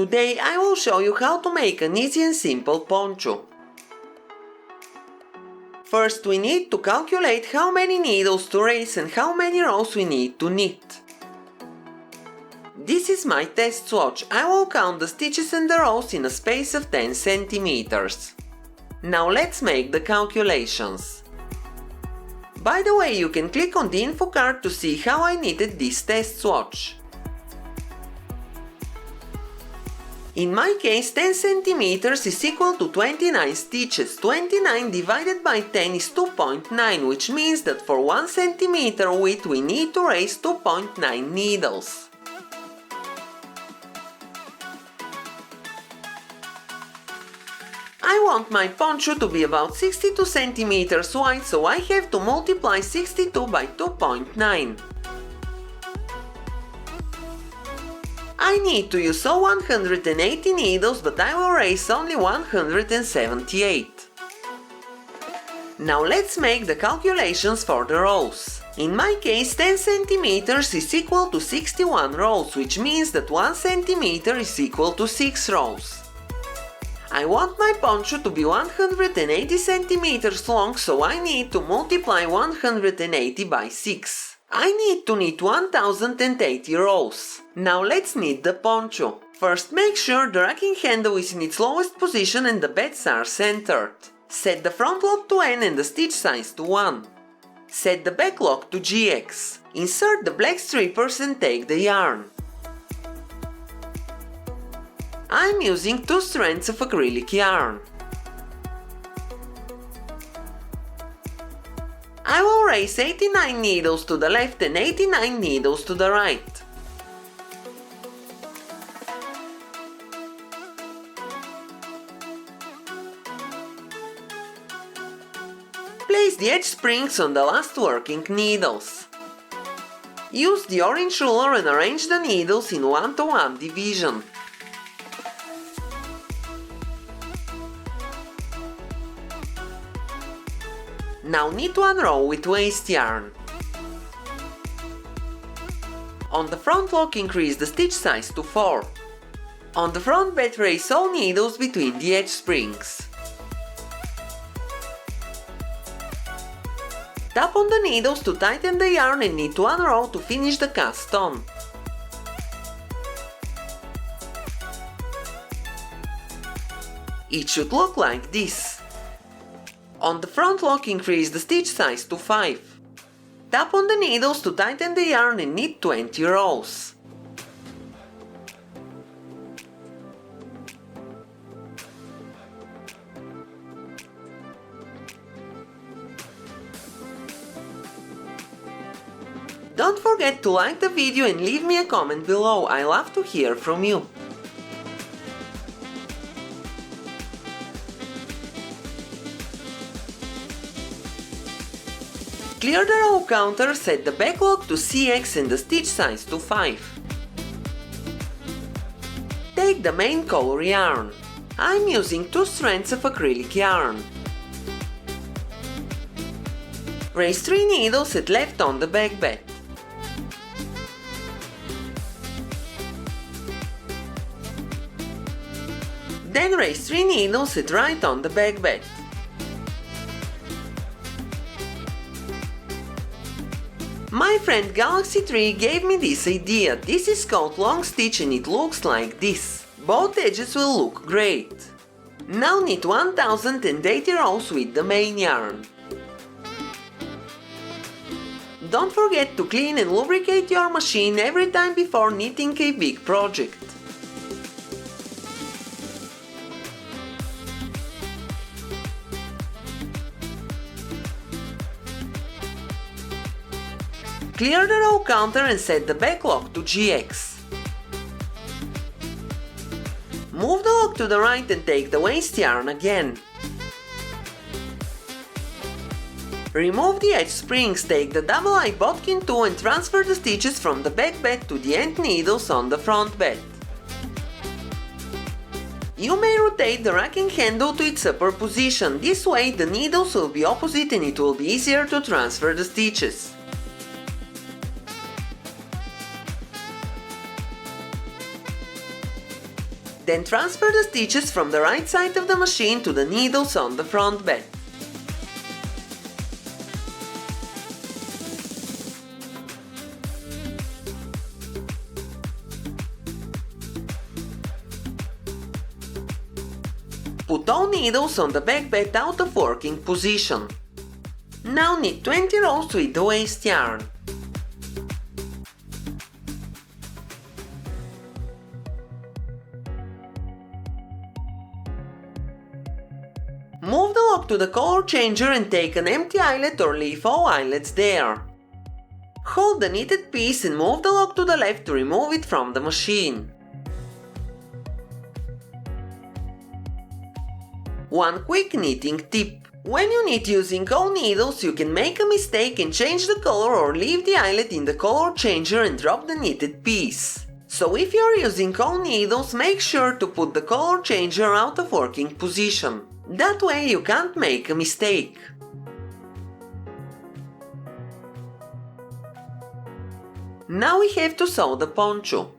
Today I will show you how to make an easy and simple poncho. First we need to calculate how many needles to raise and how many rows we need to knit. This is my test swatch. I will count the stitches and the rows in a space of 10 centimeters. Now let's make the calculations. By the way, you can click on the info card to see how I knitted this test swatch. In my case, 10 centimeters is equal to 29 stitches. 29 divided by 10 is 2.9, which means that for 1 centimeter width we need to raise 2.9 needles. I want my poncho to be about 62 centimeters wide, so I have to multiply 62 by 2.9. I need to use all 180 needles, but I will raise only 178. Now let's make the calculations for the rows. In my case, 10 centimeters is equal to 61 rows, which means that 1 centimeter is equal to 6 rows. I want my poncho to be 180 centimeters long, so I need to multiply 180 by 6. I need to knit 1080 rows. Now let's knit the poncho. First make sure the racking handle is in its lowest position and the beds are centered. Set the front lock to N and the stitch size to 1. Set the back lock to GX. Insert the black strippers and take the yarn. I'm using 2 strands of acrylic yarn. I will raise 89 needles to the left and 89 needles to the right. Place the edge springs on the last working needles. Use the orange ruler and arrange the needles in 1-to-1 division. Now knit 1 row with waste yarn. On the front lock increase the stitch size to 4. On the front bed raise all needles between the edge springs. Tap on the needles to tighten the yarn and knit 1 row to finish the cast on. It should look like this. On the front lock increase the stitch size to 5. Tap on the needles to tighten the yarn and knit 20 rows. Don't forget to like the video and leave me a comment below. I love to hear from you. Clear the row counter, set the back lock to CX and the stitch size to 5. Take the main color yarn. I'm using 2 strands of acrylic yarn. Raise 3 needles at left on the back bed. Then raise 3 needles at right on the back bed. My friend Galaxy 3 gave me this idea. This is called long stitch and it looks like this. Both edges will look great. Now knit 1080 rows with the main yarn. Don't forget to clean and lubricate your machine every time before knitting a big project. Clear the row counter and set the back lock to GX. Move the lock to the right and take the waste yarn again. Remove the edge springs, take the double-eye bodkin tool and transfer the stitches from the back bed to the end needles on the front bed. You may rotate the racking handle to its upper position. This way the needles will be opposite and it will be easier to transfer the stitches. Then transfer the stitches from the right side of the machine to the needles on the front bed. Put all needles on the back bed out of working position. Now knit 20 rows with the waste yarn. Move the lock to the color changer and take an empty eyelet or leave all eyelets there. Hold the knitted piece and move the lock to the left to remove it from the machine. One quick knitting tip. When you knit using all needles, you can make a mistake and change the color or leave the eyelet in the color changer and drop the knitted piece. So if you are using all needles, make sure to put the color changer out of working position. That way you can't make a mistake. Now we have to sew the poncho.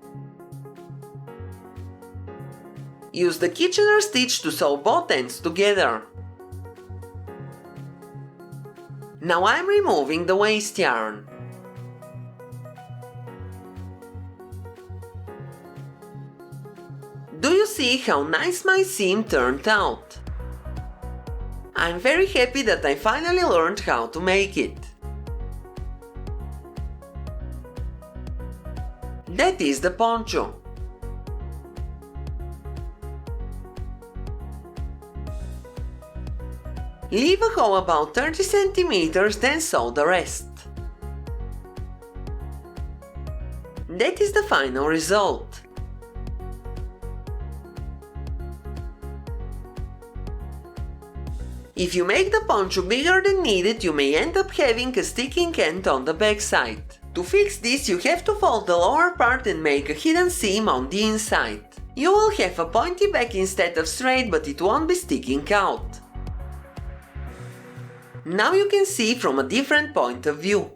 Use the Kitchener stitch to sew both ends together. Now I'm removing the waste yarn. Do you see how nice my seam turned out? I'm very happy that I finally learned how to make it. That is the poncho. Leave a hole about 30 cm, then sew the rest. That is the final result. If you make the poncho bigger than needed, you may end up having a sticking end on the backside. To fix this, you have to fold the lower part and make a hidden seam on the inside. You will have a pointy back instead of straight, but it won't be sticking out. Now you can see from a different point of view.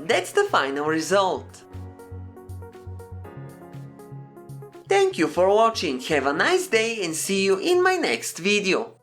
That's the final result. Thank you for watching, have a nice day and see you in my next video.